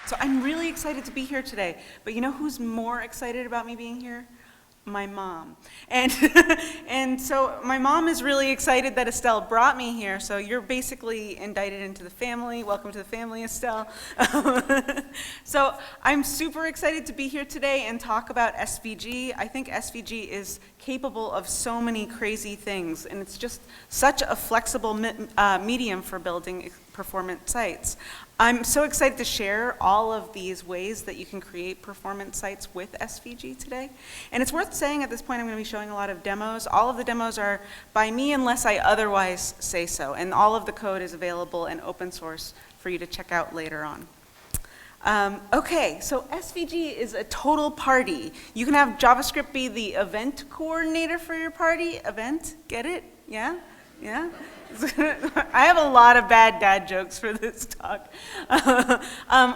So I'm really excited to be here today. But you know who's more excited about me being here? My mom. And, and so my mom is really excited that Estelle brought me here. So you're basically indicted into the family. Welcome to the family, Estelle. So I'm super excited to be here today and talk about SVG. I think SVG is capable of so many crazy things, and it's just such a flexible medium for building performant sites. I'm so excited to share all of these ways that you can create performant sites with SVG today. And it's worth saying at this point I'm going to be showing a lot of demos. All of the demos are by me unless I otherwise say so. And all of the code is available and open source for you to check out later on. Okay, so SVG is a total party. You can have JavaScript be the event coordinator for your party. Event, get it? Yeah? Yeah? I have a lot of bad dad jokes for this talk.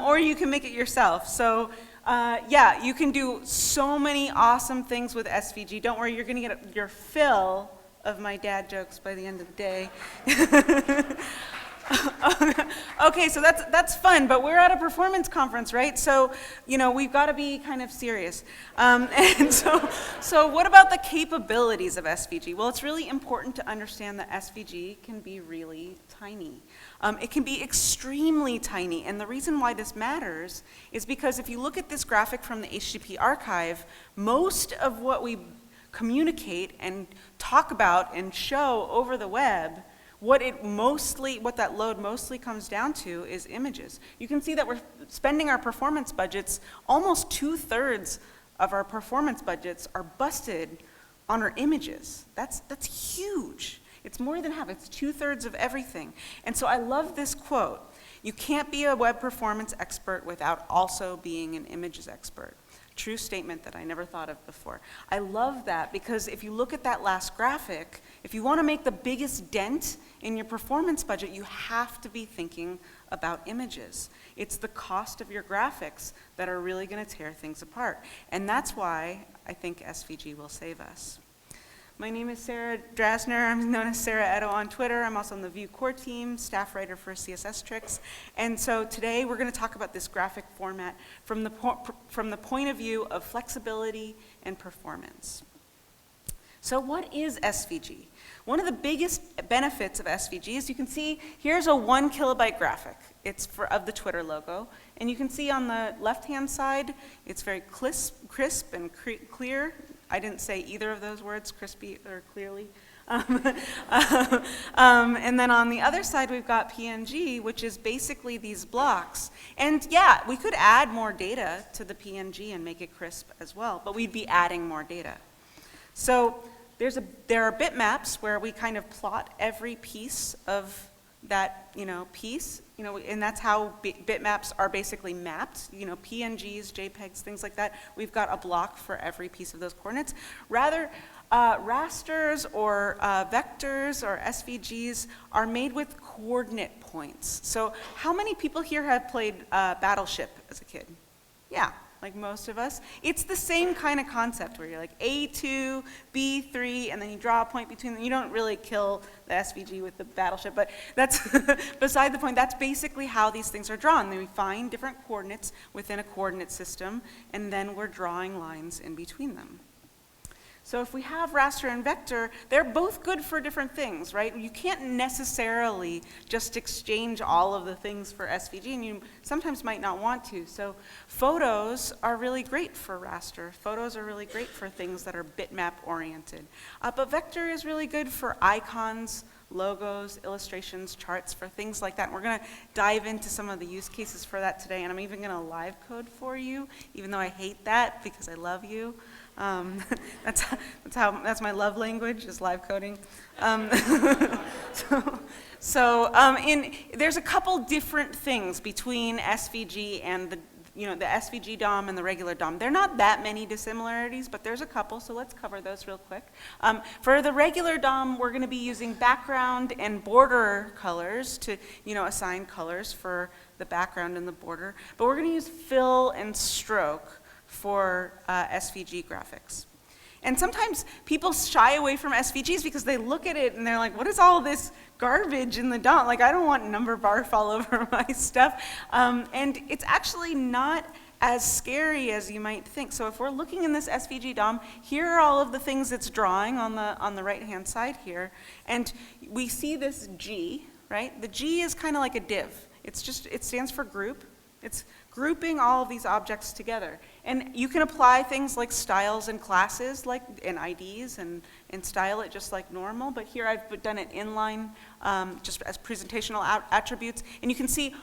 Or you can make it yourself. So yeah, you can do so many awesome things with SVG. Don't worry, you're going to get your fill of my dad jokes by the end of the day. Okay, so that's fun, but we're at a performance conference, right? So, you know, we've got to be kind of serious. And so what about the capabilities of SVG? Well, it's really important to understand that SVG can be really tiny. It can be extremely tiny, and the reason why this matters is because if you look at this graphic from the HTTP archive, most of what we communicate and talk about and show over the web, what that load mostly comes down to is images. You can see that we're spending our performance budgets, almost 2/3 of our performance budgets are busted on our images. That's huge. It's more than half, it's 2/3 of everything. And so I love this quote: "You can't be a web performance expert without also being an images expert." True statement that I never thought of before. I love that because if you look at that last graphic, if you want to make the biggest dent in your performance budget, you have to be thinking about images. It's the cost of your graphics that are really going to tear things apart. And that's why I think SVG will save us. My name is Sarah Drasner. I'm known as Sarah Edo on Twitter. I'm also on the Vue core team, staff writer for CSS Tricks. And so today we're going to talk about this graphic format from the point of view of flexibility and performance. So what is SVG? One of the biggest benefits of SVG is you can see here's a 1 kilobyte graphic. It's of the Twitter logo. And you can see on the left-hand side, it's very crisp and clear. I didn't say either of those words, crispy or clearly. And then on the other side, we've got PNG, which is basically these blocks. And yeah, we could add more data to the PNG and make it crisp as well, but we'd be adding more data. So there are bitmaps where we kind of plot every piece of that piece, and that's how bitmaps are basically mapped, PNGs, JPEGs, things like that. We've got a block for every piece of those coordinates. Rather, rasters or vectors or SVGs are made with coordinate points. So how many people here have played Battleship as a kid? Yeah, like most of us. It's the same kind of concept where you're like A2, B3, and then you draw a point between them. You don't really kill the SVG with the Battleship, but that's beside the point. That's basically how these things are drawn. We find different coordinates within a coordinate system, and then we're drawing lines in between them. So if we have raster and vector, they're both good for different things, right? You can't necessarily just exchange all of the things for SVG, and you sometimes might not want to. So photos are really great for raster. Photos are really great for things that are bitmap oriented. But vector is really good for icons, logos, illustrations, charts, for things like that. And we're going to dive into some of the use cases for that today, and I'm even going to live code for you, even though I hate that because I love you. That's my love language, is live coding. There's a couple different things between SVG and the SVG DOM and the regular DOM. They're not that many dissimilarities, but there's a couple, so let's cover those real quick. For the regular DOM, we're going to be using background and border colors to assign colors for the background and the border, but we're going to use fill and stroke for SVG graphics. And sometimes people shy away from SVGs because they look at it and they're like, what is all this garbage in the DOM? Like, I don't want number barf all over my stuff. And it's actually not as scary as you might think. So if we're looking in this SVG DOM, here are all of the things it's drawing on the right-hand side here. And we see this G, right? The G is kind of like a div. It stands for group. It's grouping all of these objects together. And you can apply things like styles and classes, and IDs, and style it just like normal. But here I've done it inline, just as presentational attributes. And you can see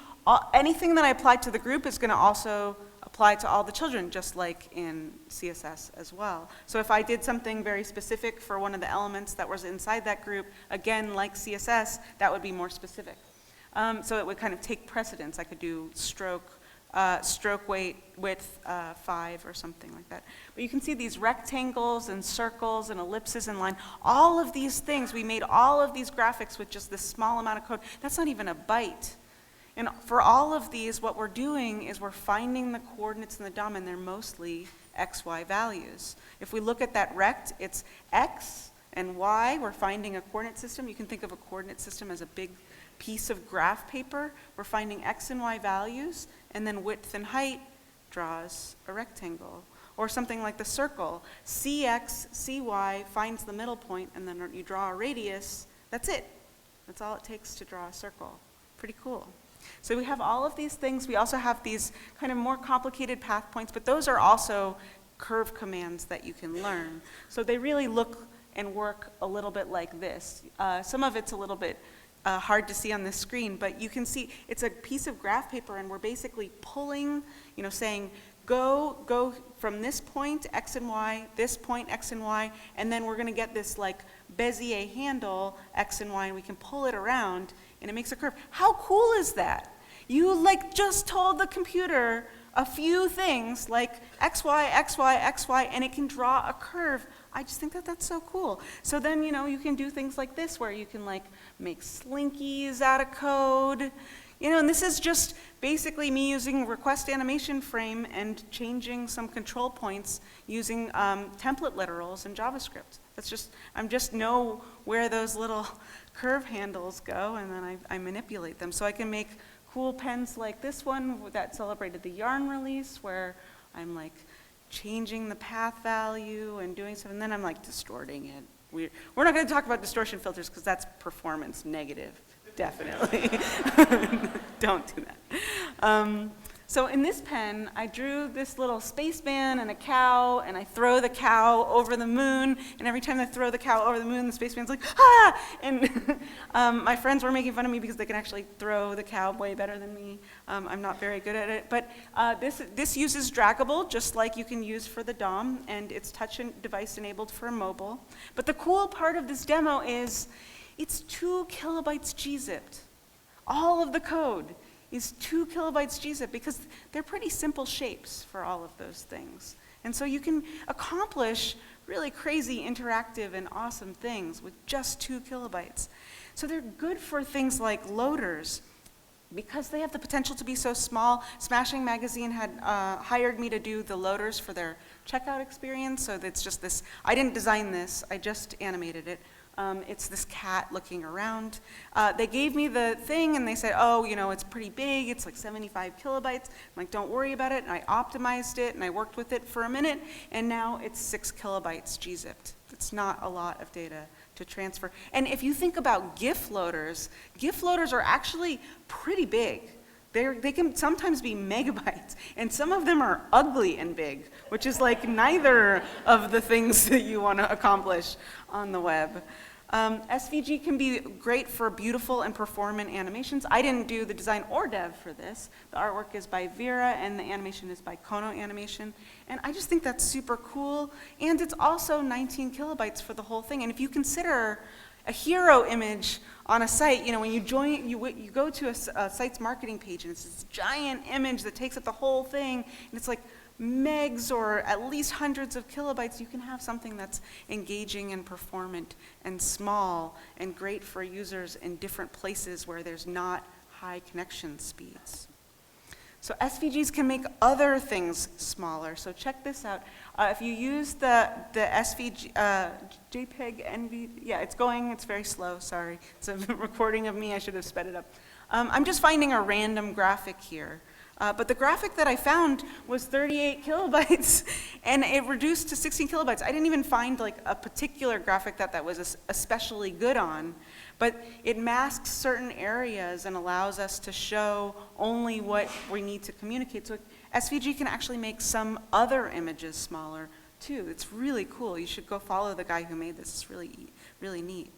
anything that I apply to the group is going to also apply to all the children, just like in CSS as well. So if I did something very specific for one of the elements that was inside that group, again, like CSS, that would be more specific. So it would kind of take precedence. I could do stroke width 5 or something like that. But you can see these rectangles and circles and ellipses and line. All of these things, we made all of these graphics with just this small amount of code. That's not even a byte. And for all of these, what we're doing is we're finding the coordinates in the DOM, and they're mostly x, y values. If we look at that rect, it's x and y. We're finding a coordinate system. You can think of a coordinate system as a big piece of graph paper. We're finding x and y values, and then width and height draws a rectangle. Or something like the circle. Cx, cy finds the middle point, and then you draw a radius. That's it. That's all it takes to draw a circle. Pretty cool. So we have all of these things. We also have these kind of more complicated path points, but those are also curve commands that you can learn. So they really look and work a little bit like this. Some of it's a little bit hard to see on this screen, but you can see it's a piece of graph paper, and we're basically pulling, saying, go from this point, x and y, this point, x and y, and then we're going to get this like Bezier handle, x and y, and we can pull it around, and it makes a curve. How cool is that? You like just told the computer a few things like x, y, x, y, x, y, and it can draw a curve. I just think that that's so cool. So then, you can do things like this where you can like make slinkies out of code. And this is just basically me using request animation frame and changing some control points using template literals in JavaScript. I just know where those little curve handles go, and then I manipulate them. So I can make cool pens like this one that celebrated the Yarn release, where I'm like changing the path value and doing something, and then I'm like distorting it. We're not going to talk about distortion filters because that's performance negative. Definitely. Don't do that. So in this pen, I drew this little spaceman and a cow, and I throw the cow over the moon, and every time I throw the cow over the moon, the spaceman's like, ah! And my friends were making fun of me because they can actually throw the cow way better than me. I'm not very good at it, but this uses draggable, just like you can use for the DOM, and it's touch and device enabled for mobile. But the cool part of this demo is it's 2 kilobytes gzipped. All of the code is 2 kilobytes gzip because they're pretty simple shapes for all of those things. And so you can accomplish really crazy interactive and awesome things with just 2 kilobytes. So they're good for things like loaders because they have the potential to be so small. Smashing Magazine had hired me to do the loaders for their checkout experience. So it's just this, I didn't design this, I just animated it. It's this cat looking around. They gave me the thing and they said, oh, it's pretty big. It's like 75 kilobytes. I'm like, don't worry about it. And I optimized it and I worked with it for a minute. And now it's 6 kilobytes gzipped. It's not a lot of data to transfer. And if you think about GIF loaders are actually pretty big. They can sometimes be megabytes, and some of them are ugly and big, which is like neither of the things that you want to accomplish on the web. SVG can be great for beautiful and performant animations. I didn't do the design or dev for this. The artwork is by Vera, and the animation is by Kono Animation. And I just think that's super cool. And it's also 19 kilobytes for the whole thing. And if you consider a hero image on a site, when you go to a site's marketing page, and it's this giant image that takes up the whole thing, and it's like megs or at least hundreds of kilobytes, you can have something that's engaging and performant and small and great for users in different places where there's not high connection speeds. So SVGs can make other things smaller. So check this out. If you use the SVG, JPEG NV, yeah, it's very slow, sorry. It's a recording of me, I should have sped it up. I'm just finding a random graphic here. But the graphic that I found was 38 kilobytes, and it reduced to 16 kilobytes. I didn't even find like a particular graphic that was especially good on, but it masks certain areas and allows us to show only what we need to communicate. So SVG can actually make some other images smaller too. It's really cool. You should go follow the guy who made this. It's really, really neat.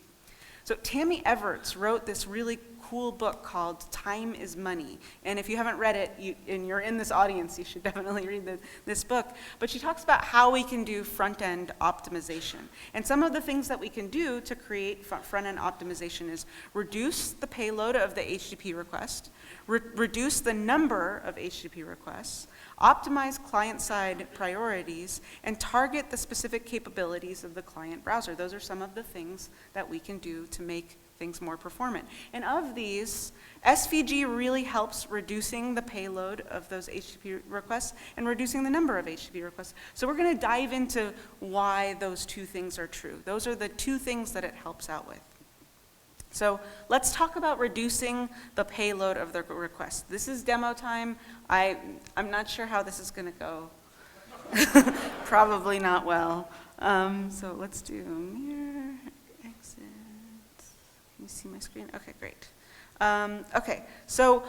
So Tammy Everts wrote this really cool book called Time is Money. And if you haven't read it, and you're in this audience, you should definitely read this book. But she talks about how we can do front-end optimization. And some of the things that we can do to create front-end optimization is reduce the payload of the HTTP request, reduce the number of HTTP requests, optimize client-side priorities, and target the specific capabilities of the client browser. Those are some of the things that we can do to make things more performant. And of these, SVG really helps reducing the payload of those HTTP requests and reducing the number of HTTP requests. So we're going to dive into why those two things are true. Those are the two things that it helps out with. So let's talk about reducing the payload of the request. This is demo time. I'm not sure how this is going to go. Probably not well. So let's do mirror, exit. Can you see my screen? Okay, great. Okay, so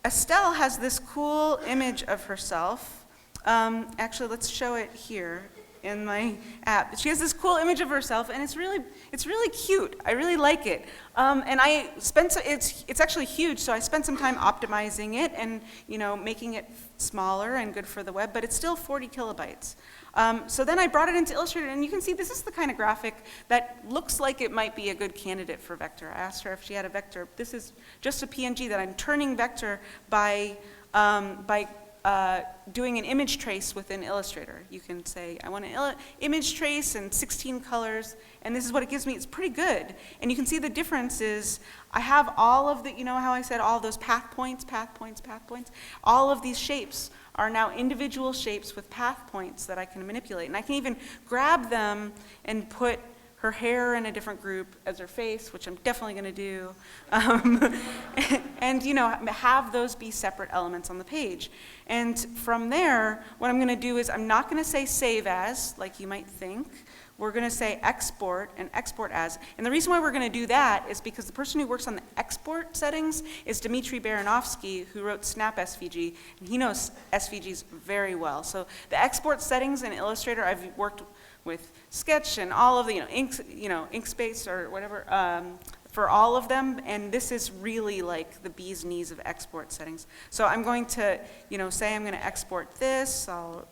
Estelle has this cool image of herself. Actually, let's show it here in my app. She has this cool image of herself, and it's really cute. I really like it. And it's actually huge, so I spent some time optimizing it and making it smaller and good for the web, but it's still 40 kilobytes. So then I brought it into Illustrator, and you can see this is the kind of graphic that looks like it might be a good candidate for vector. I asked her if she had a vector. This is just a PNG that I'm turning vector by doing an image trace within Illustrator. You can say, I want an image trace and 16 colors, and this is what it gives me. It's pretty good. And you can see the difference is I have all of the, how I said all those path points, all of these shapes are now individual shapes with path points that I can manipulate. And I can even grab them and put her hair in a different group as her face, which I'm definitely going to do, and have those be separate elements on the page. And from there, what I'm going to do is I'm not going to say save as, like you might think. We're going to say export and export as. And the reason why we're going to do that is because the person who works on the export settings is Dmitry Baranovsky, who wrote Snap SVG, and he knows SVGs very well. So the export settings in Illustrator, I've worked with Sketch and all of the, Inkspace or whatever, for all of them, and this is really like the bee's knees of export settings. So I'm going to, say I'm going to export this, I'll,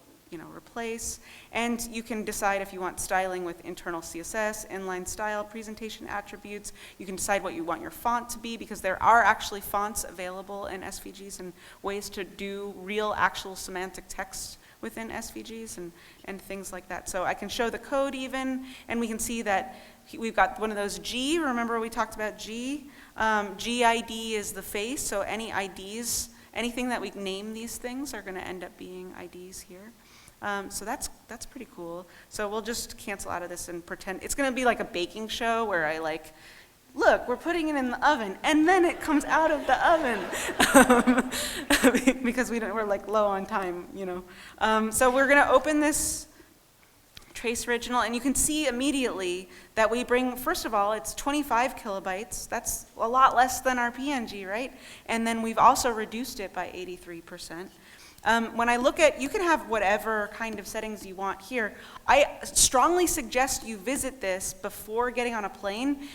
replace, and you can decide if you want styling with internal CSS, inline style, presentation attributes. You can decide what you want your font to be, because there are actually fonts available in SVGs and ways to do real, actual semantic text within SVGs and things like that. So I can show the code even, and we can see that we've got one of those G. Remember we talked about G? GID is the face, so any IDs, anything that we name these things are going to end up being IDs here. So that's pretty cool. So we'll just cancel out of this and pretend. It's going to be like a baking show where I look, we're putting it in the oven, and then it comes out of the oven because we're like low on time, So we're going to open this trace original, and you can see immediately that we bring, first of all, it's 25 kilobytes. That's a lot less than our PNG, right? And then we've also reduced it by 83%. When I look at, you can have whatever kind of settings you want here. I strongly suggest you visit this before getting on a plane.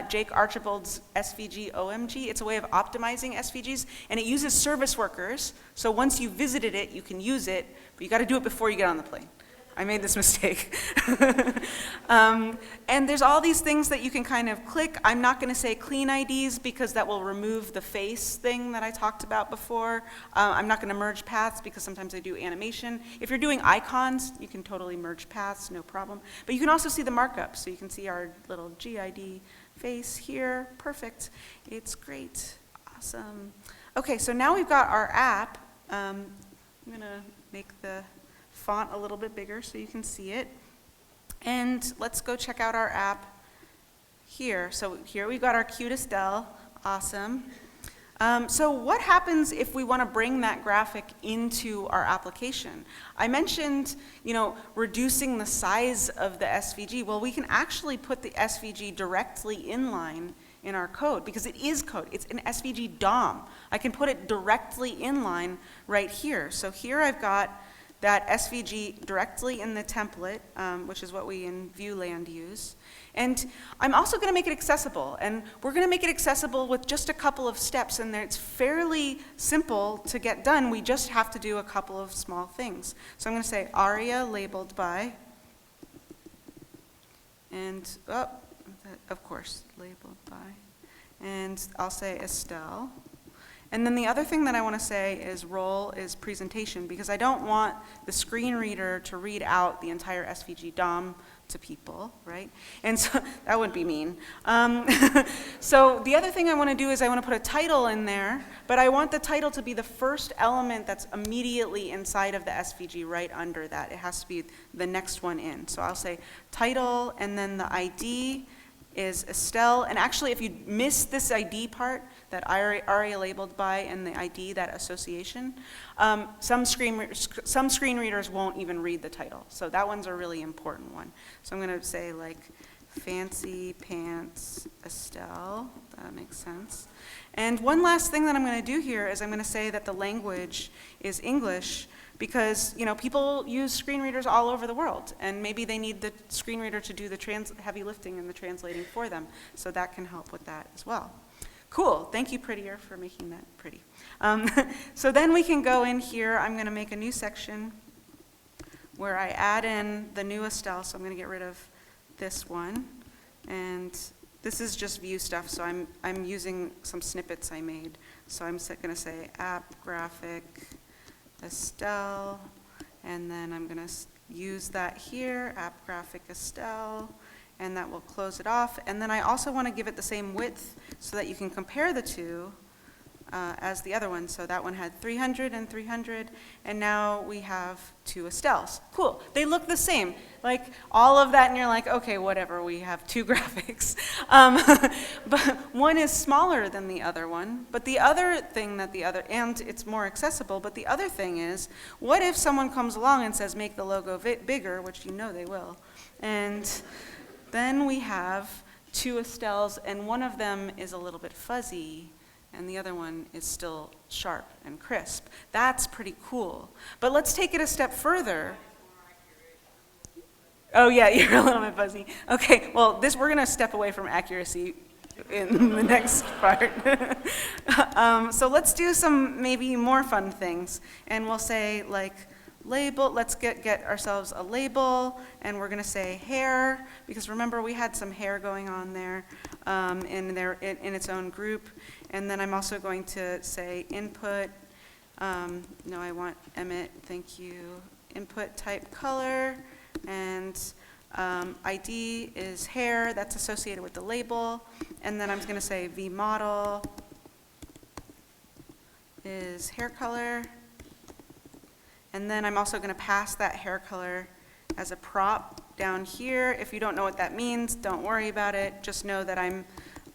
Jake Archibald's SVG OMG, it's a way of optimizing SVGs, and it uses service workers. So once you visited it, you can use it, but you got to do it before you get on the plane. I made this mistake. And there's all these things that you can kind of click. I'm not going to say clean IDs because that will remove the face thing that I talked about before. I'm not going to merge paths because sometimes I do animation. If you're doing icons, you can totally merge paths, no problem. But you can also see the markup. So you can see our little GID face here. Perfect. It's great. Awesome. Okay, so now we've got our app. I'm going to make the font a little bit bigger so you can see it. And let's go check out our app here. So here we've got our cutest Dell. Awesome. So what happens if we want to bring that graphic into our application? I mentioned, reducing the size of the SVG. Well, we can actually put the SVG directly inline in our code because it is code. It's an SVG DOM. I can put it directly inline right here. So here I've got that SVG directly in the template, which is what we in Vue land use. And I'm also going to make it accessible. And we're going to make it accessible with just a couple of steps. And it's fairly simple to get done. We just have to do a couple of small things. So I'm going to say aria labeled by. And, of course, labeled by. And I'll say Estelle. And then the other thing that I want to say is role is presentation, because I don't want the screen reader to read out the entire SVG DOM to people, right? And so that wouldn't be mean. So the other thing I want to do is I want to put a title in there, but I want the title to be the first element that's immediately inside of the SVG right under that. It has to be the next one in. So I'll say title, and then the ID is Estelle. And actually, if you miss this ID part, that aria labeled by and the ID, that association, some screen readers won't even read the title. So that one's a really important one. So I'm going to say like fancy pants Estelle. That makes sense. And one last thing that I'm going to do here is I'm going to say that the language is English, because people use screen readers all over the world, and maybe they need the screen reader to do the heavy lifting and the translating for them. So that can help with that as well. Cool. Thank you, Prettier, for making that pretty. So then we can go in here. I'm going to make a new section where I add in the new Estelle. So I'm going to get rid of this one. And this is just Vue stuff, so I'm using some snippets I made. So I'm going to say app graphic Estelle, and then I'm going to use that here, app graphic Estelle, and that will close it off. And then I also want to give it the same width so that you can compare the two as the other one. So that one had 300 and 300, and now we have two Estelles. Cool. They look the same. Like all of that, and you're like, okay, whatever, we have two graphics. But one is smaller than the other one. But the other thing and it's more accessible, but the other thing is, what if someone comes along and says, make the logo bigger, which they will. And then we have two Estelles, and one of them is a little bit fuzzy, and the other one is still sharp and crisp. That's pretty cool. But let's take it a step further. Oh yeah, you're a little bit fuzzy. Okay, well, we're going to step away from accuracy in the next part. So let's do some maybe more fun things. And we'll say like label, let's get ourselves a label, and we're going to say hair, because remember we had some hair going on there in its own group. And then I'm also going to say input, no, I want Emmett, thank you, input type color, and ID is hair, that's associated with the label. And then I'm going to say vModel is hair color. And then I'm also going to pass that hair color as a prop down here. If you don't know what that means, don't worry about it. Just know that I'm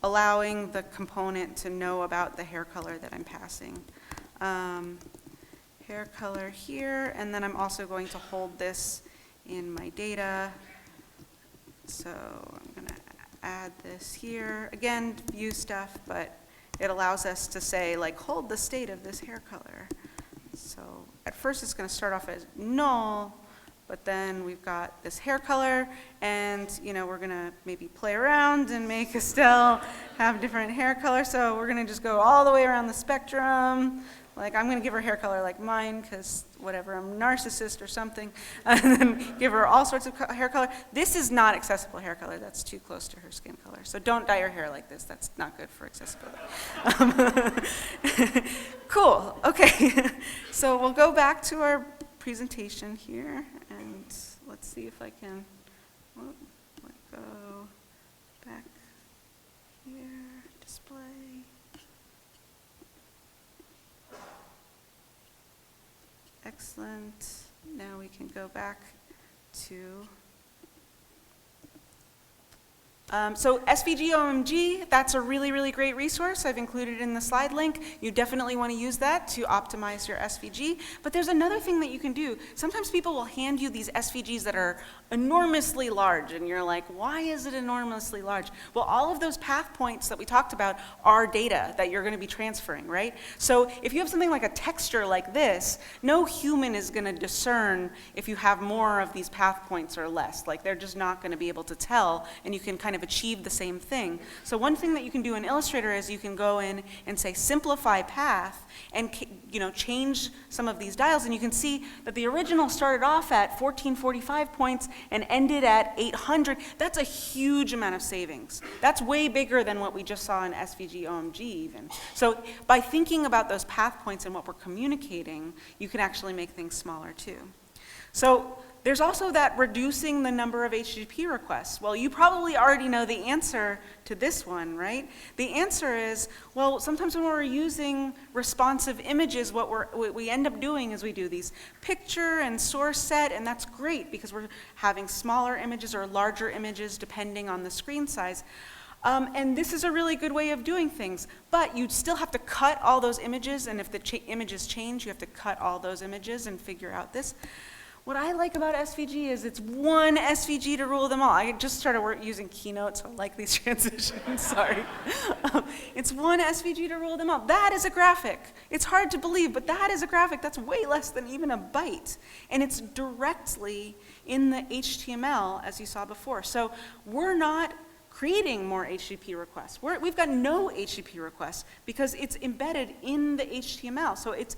allowing the component to know about the hair color that I'm passing. Hair color here, and then I'm also going to hold this in my data. So I'm going to add this here. Again, Vue stuff, but it allows us to say, like, hold the state of this hair color. So at first it's going to start off as null, but then we've got this hair color, and we're going to maybe play around and make Estelle have different hair color. So we're going to just go all the way around the spectrum. Like, I'm going to give her hair color like mine, because whatever, I'm a narcissist or something, and then give her all sorts of hair color. This is not accessible hair color. That's too close to her skin color. So don't dye your hair like this. That's not good for accessibility. Cool. Okay. So we'll go back to our presentation here, and let's see if I can go back here, display. Excellent. Now we can go back to so SVG OMG, that's a really, really great resource. I've included it in the slide link. You definitely want to use that to optimize your SVG. But there's another thing that you can do. Sometimes people will hand you these SVGs that are enormously large, and you're like, why is it enormously large? Well, all of those path points that we talked about are data that you're going to be transferring, right? So if you have something like a texture like this, no human is going to discern if you have more of these path points or less. Like, they're just not going to be able to tell, and you can kind of achieve the same thing. So one thing that you can do in Illustrator is you can go in and say simplify path and change some of these dials, and you can see that the original started off at 1445 points and ended at 800. That's a huge amount of savings. That's way bigger than what we just saw in SVG OMG even. So by thinking about those path points and what we're communicating, you can actually make things smaller too. So there's also that reducing the number of HTTP requests. Well, you probably already know the answer to this one, right? The answer is, well, sometimes when we're using responsive images, what we end up doing is we do these picture and source set, and that's great because we're having smaller images or larger images depending on the screen size. And this is a really good way of doing things, but you still have to cut all those images, and if the images change, you have to cut all those images and figure out this. What I like about SVG is it's one SVG to rule them all. I just started using Keynote, so I like these transitions, sorry. It's one SVG to rule them all. That is a graphic. It's hard to believe, but that is a graphic. That's way less than even a byte. And it's directly in the HTML, as you saw before. So we're not creating more HTTP requests. We've got no HTTP requests because it's embedded in the HTML. So it's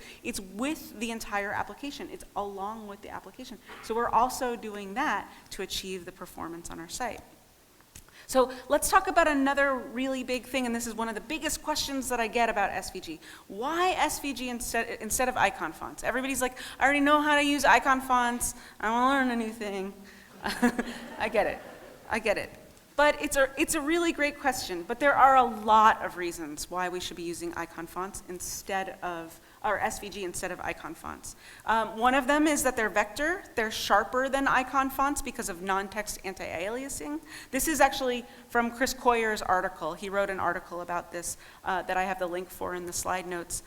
with the entire application. It's along with the application. So we're also doing that to achieve the performance on our site. So let's talk about another really big thing, and this is one of the biggest questions that I get about SVG. Why SVG instead of icon fonts? Everybody's like, I already know how to use icon fonts. I don't want to learn a new thing. I get it. I get it. But it's a really great question, but there are a lot of reasons why we should be using icon fonts instead of, or SVG instead of icon fonts. One of them is that they're vector. They're sharper than icon fonts because of non-text anti-aliasing. This is actually from Chris Coyer's article. He wrote an article about this that I have the link for in the slide notes.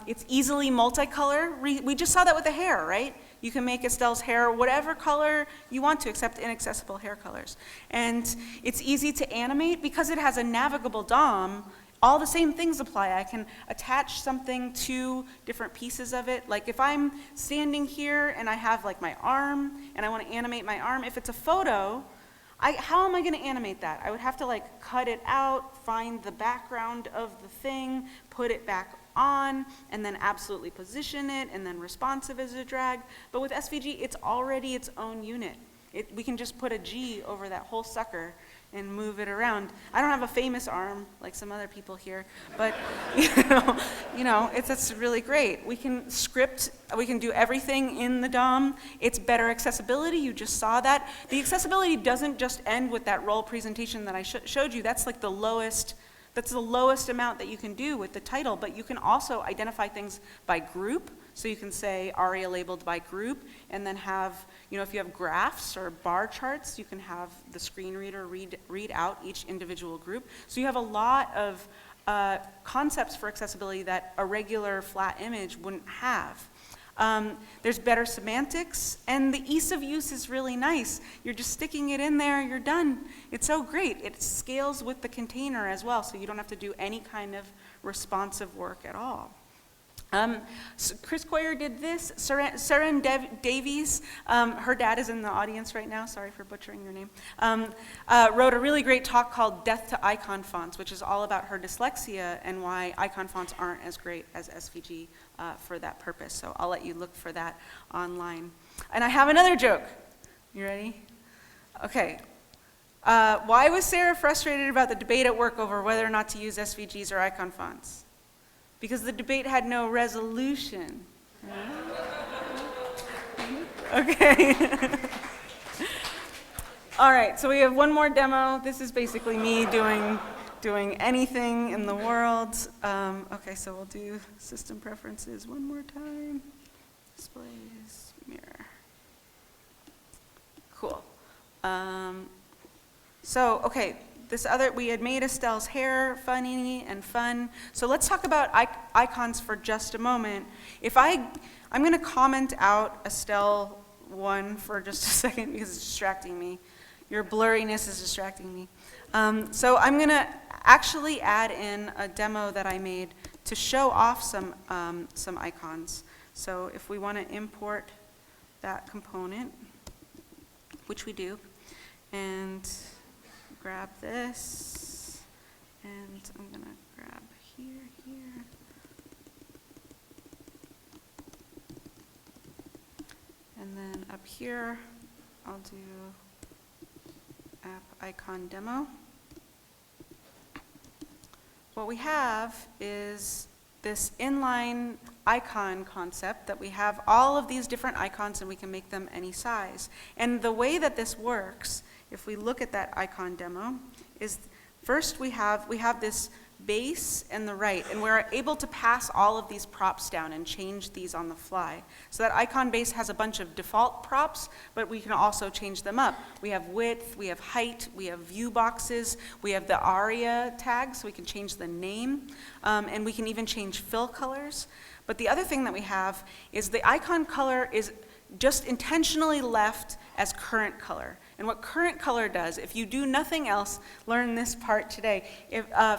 It's easily multicolor. We just saw that with the hair, right? You can make Estelle's hair whatever color you want to, except inaccessible hair colors. And it's easy to animate because it has a navigable DOM. All the same things apply. I can attach something to different pieces of it. Like if I'm standing here and I have like my arm and I want to animate my arm, if it's a photo, how am I going to animate that? I would have to like cut it out, find the background of the thing, put it back on, and then absolutely position it, and then responsive as a drag. But with SVG, it's already its own unit. We can just put a G over that whole sucker and move it around. I don't have a famous arm like some other people here, but it's really great. We can script, we can do everything in the DOM. It's better accessibility, you just saw that. The accessibility doesn't just end with that role presentation that I showed you. That's like the lowest amount that you can do with the title, but you can also identify things by group. So you can say ARIA labeled by group, and then have, if you have graphs or bar charts, you can have the screen reader read out each individual group. So you have a lot of concepts for accessibility that a regular flat image wouldn't have. There's better semantics, and the ease of use is really nice. You're just sticking it in there, you're done. It's so great. It scales with the container as well, so you don't have to do any kind of responsive work at all. So Chris Coyer did this. Seren Davies, her dad is in the audience right now, sorry for butchering your name, wrote a really great talk called Death to Icon Fonts, which is all about her dyslexia and why icon fonts aren't as great as SVG for that purpose. So I'll let you look for that online. And I have another joke. You ready? Okay. Why was Sarah frustrated about the debate at work over whether or not to use SVGs or icon fonts? Because the debate had no resolution. Okay. All right, so we have one more demo. This is basically me doing anything in the world. Okay, so we'll do system preferences one more time. displays mirror. Cool. So, okay, we had made Estelle's hair funny and fun. So let's talk about icons for just a moment. I'm going to comment out Estelle 1 for just a second because it's distracting me. Your blurriness is distracting me. So I'm going to actually add in a demo that I made to show off some icons. So if we want to import that component, which we do, and grab this, and I'm going to grab here. And then up here, I'll do app icon demo. What we have is this inline icon concept that we have all of these different icons and we can make them any size. And the way that this works, if we look at that icon demo, is first we have this base and the right, and we're able to pass all of these props down and change these on the fly. So that icon base has a bunch of default props, but we can also change them up. We have width, we have height, we have view boxes, we have the aria tag, so we can change the name, and we can even change fill colors. But the other thing that we have is the icon color is just intentionally left as current color. And what current color does, if you do nothing else, learn this part today.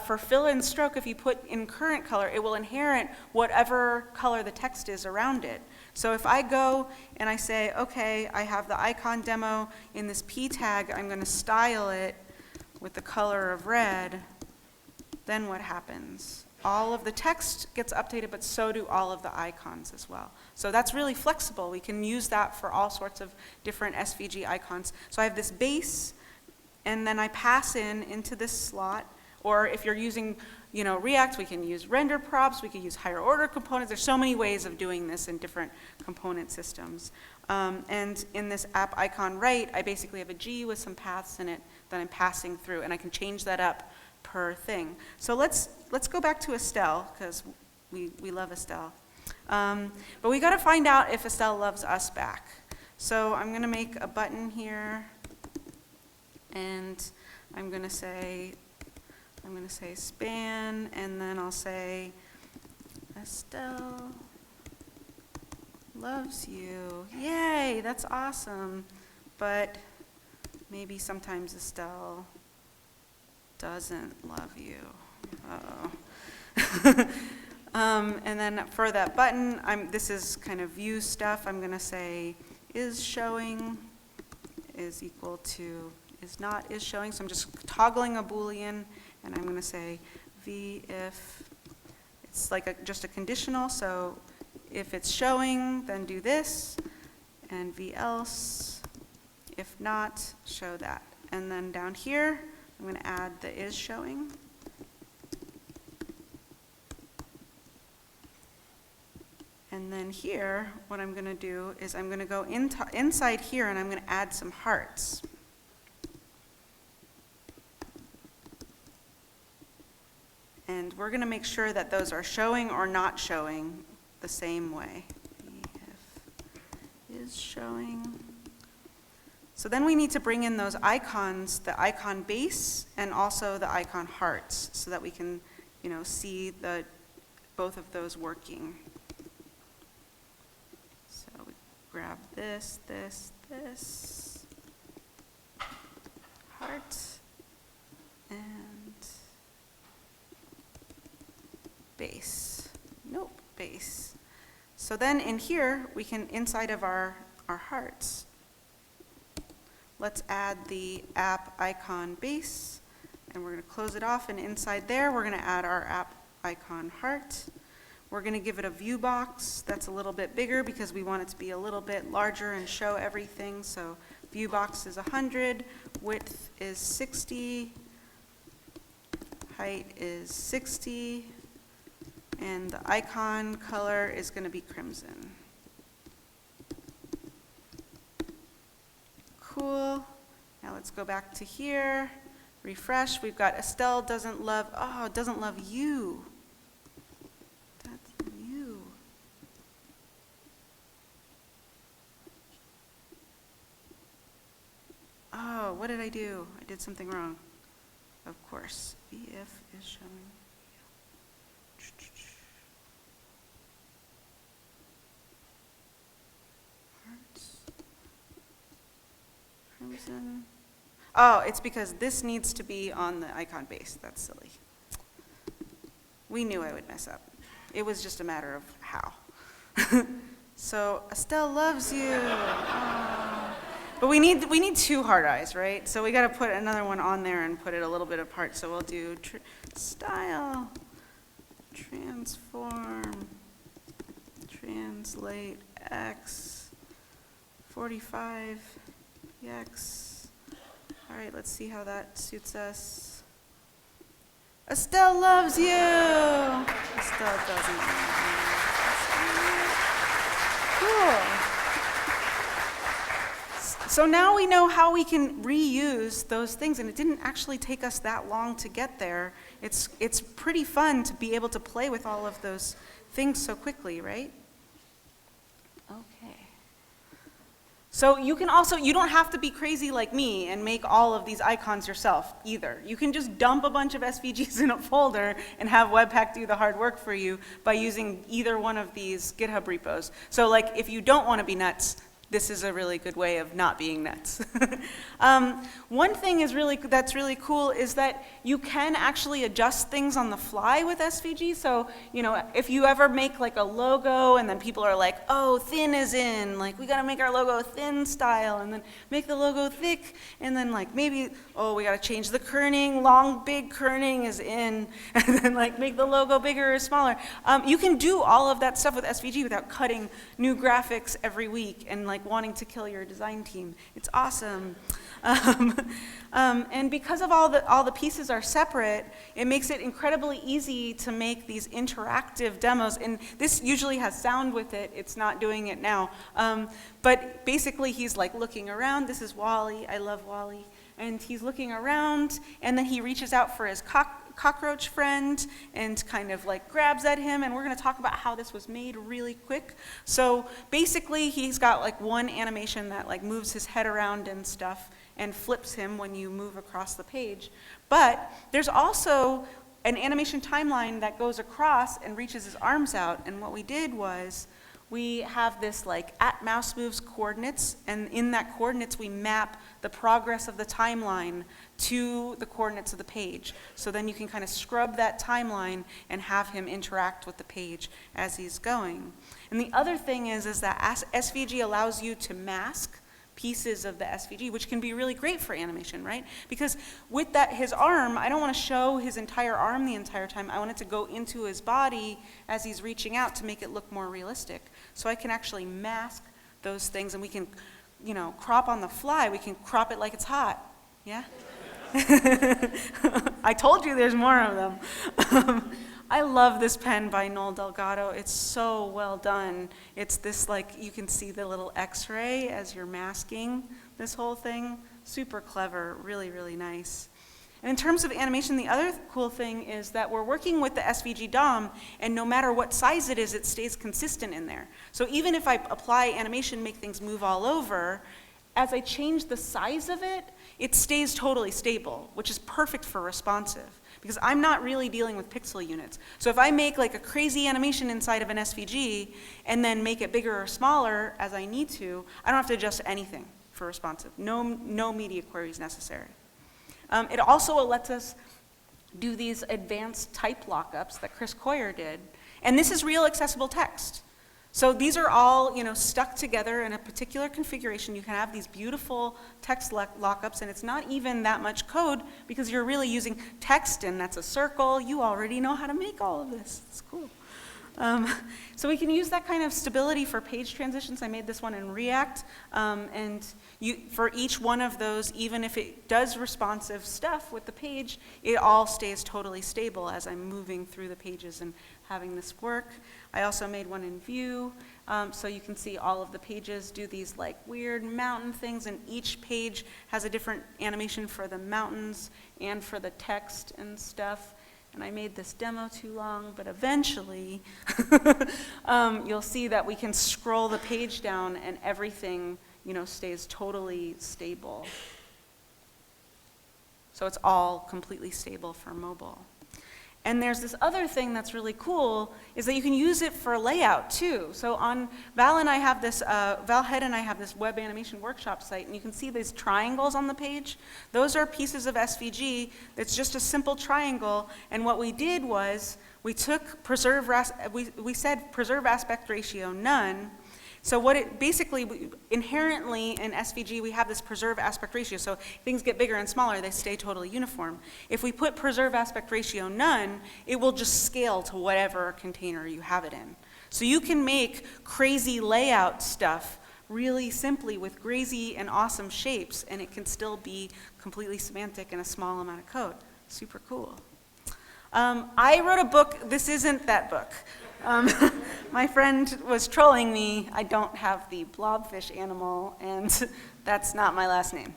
For fill and stroke, if you put in current color, it will inherit whatever color the text is around it. So if I go and I say, okay, I have the icon demo in this P tag, I'm going to style it with the color of red, then what happens? All of the text gets updated, but so do all of the icons as well. So that's really flexible. We can use that for all sorts of different SVG icons. So I have this base, and then I pass into this slot. Or if you're using, React, we can use render props. We can use higher order components. There's so many ways of doing this in different component systems. And in this app icon right, I basically have a G with some paths in it that I'm passing through, and I can change that up per thing. So let's go back to Estelle, because we love Estelle. But we got to find out if Estelle loves us back. So I'm going to make a button here, and I'm going to say span, and then I'll say Estelle loves you. Yay, that's awesome. But maybe sometimes Estelle doesn't love you. Uh-oh. And then for that button, this is kind of view stuff. I'm going to say is showing is equal to is not is showing. So I'm just toggling a Boolean, and I'm going to say v if it's like just a conditional. So if it's showing, then do this, and v else. If not, show that. And then down here, I'm going to add the is showing. And then here, what I'm going to do is I'm going to go inside here, and I'm going to add some hearts. And we're going to make sure that those are showing or not showing the same way. If is showing. So then we need to bring in those icons, the icon base and also the icon hearts, so that we can, see both of those working. So we grab this, heart, and base. Nope, base. So then in here, we can, inside of our hearts, let's add the app icon base, and we're going to close it off, and inside there, we're going to add our app icon heart. We're going to give it a view box that's a little bit bigger because we want it to be a little bit larger and show everything. So view box is 100, width is 60, height is 60, and the icon color is going to be crimson. Cool. Now let's go back to here, refresh. We've got Estelle doesn't love you. That's you. I do? I did something wrong. Of course, if is showing. Hearts. Crimson. Oh, it's because this needs to be on the icon base. That's silly. We knew I would mess up. It was just a matter of how. So Estelle loves you. Oh. But we need two hard eyes, right? So we got to put another one on there and put it a little bit apart. So we'll do style, transform, translate x, 45, x. All right, let's see how that suits us. Estelle loves you. Estelle doesn't love you. Cool. So now we know how we can reuse those things, and it didn't actually take us that long to get there. It's pretty fun to be able to play with all of those things so quickly, right? Okay. So you can also, you don't have to be crazy like me and make all of these icons yourself either. You can just dump a bunch of SVGs in a folder and have Webpack do the hard work for you by using either one of these GitHub repos. So like if you don't want to be nuts, this is a really good way of not being nuts. One thing that's really cool is that you can actually adjust things on the fly with SVG. So, you know, if you ever make like a logo and then people are like, oh, thin is in, like we gotta make our logo thin style, and then make the logo thick, and then like maybe, oh, we gotta change the kerning, long, big kerning is in, and then like make the logo bigger or smaller. You can do all of that stuff with SVG without cutting new graphics every week and like wanting to kill your design team. It's awesome. And because of all the pieces are separate, it makes it incredibly easy to make these interactive demos. And this usually has sound with it. It's not doing it now. But basically, he's like looking around. This is Wally. I love Wally. And he's looking around, and then he reaches out for his cockroach friend and kind of like grabs at him, and we're going to talk about how this was made really quick. So basically he's got like one animation that like moves his head around and stuff and flips him when you move across the page. But there's also an animation timeline that goes across and reaches his arms out, and what we did was we have this like at mouse moves coordinates, and in that coordinates we map the progress of the timeline to the coordinates of the page. So then you can kind of scrub that timeline and have him interact with the page as he's going. And the other thing is that SVG allows you to mask pieces of the SVG, which can be really great for animation, right? Because with that, his arm, I don't want to show his entire arm the entire time. I want it to go into his body as he's reaching out to make it look more realistic. So I can actually mask those things, and we can, you know, crop on the fly. We can crop it like it's hot, yeah? I told you there's more of them. I love this pen by Noel Delgado. It's so well done. It's this, like, you can see the little x-ray as you're masking this whole thing. Super clever, really, really nice. And in terms of animation, the other cool thing is that we're working with the SVG DOM, and no matter what size it is, it stays consistent in there. So even if I apply animation, make things move all over, as I change the size of it, it stays totally stable, which is perfect for responsive, because I'm not really dealing with pixel units. So if I make like a crazy animation inside of an SVG and then make it bigger or smaller as I need to, I don't have to adjust anything for responsive. No media queries necessary. It also lets us do these advanced type lockups that Chris Coyer did, and this is real accessible text. So these are all, you know, stuck together in a particular configuration. You can have these beautiful text lockups, and it's not even that much code because you're really using text, and that's a circle. You already know how to make all of this. It's cool. So we can use that kind of stability for page transitions. I made this one in React, and for each one of those, even if it does responsive stuff with the page, it all stays totally stable as I'm moving through the pages and having this work. I also made one in Vue, so you can see all of the pages do these like weird mountain things, and each page has a different animation for the mountains and for the text and stuff. And I made this demo too long, but eventually you'll see that we can scroll the page down and everything, you know, stays totally stable. So it's all completely stable for mobile. And there's this other thing that's really cool, is that you can use it for layout too. So on Val and I have this, Val Head and I have this web animation workshop site, and you can see these triangles on the page. Those are pieces of SVG that's just a simple triangle, and what we did was we took we said preserve aspect ratio none. So what it basically, inherently in SVG, we have this preserve aspect ratio. So things get bigger and smaller, they stay totally uniform. If we put preserve aspect ratio none, it will just scale to whatever container you have it in. So you can make crazy layout stuff really simply with crazy and awesome shapes, and it can still be completely semantic in a small amount of code. Super cool. I wrote a book. This isn't that book. My friend was trolling me. I don't have the blobfish animal, and that's not my last name.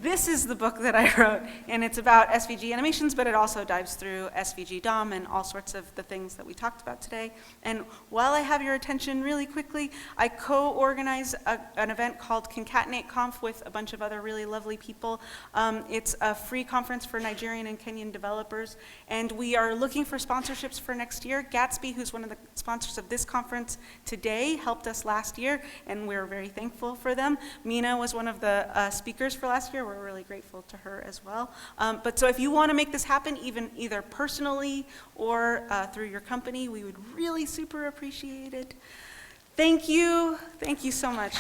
This is the book that I wrote, and it's about SVG animations, but it also dives through SVG DOM and all sorts of the things that we talked about today. And while I have your attention really quickly, I co-organize an event called Concatenate Conf with a bunch of other really lovely people. It's a free conference for Nigerian and Kenyan developers, and we are looking for sponsorships for next year. Gatsby, who's one of the sponsors of this conference today, helped us last year, and we're very thankful for them. Mina was one of the speakers for last year. We're really grateful to her as well. But so if you want to make this happen, either personally or through your company, we would really super appreciate it. Thank you. Thank you so much.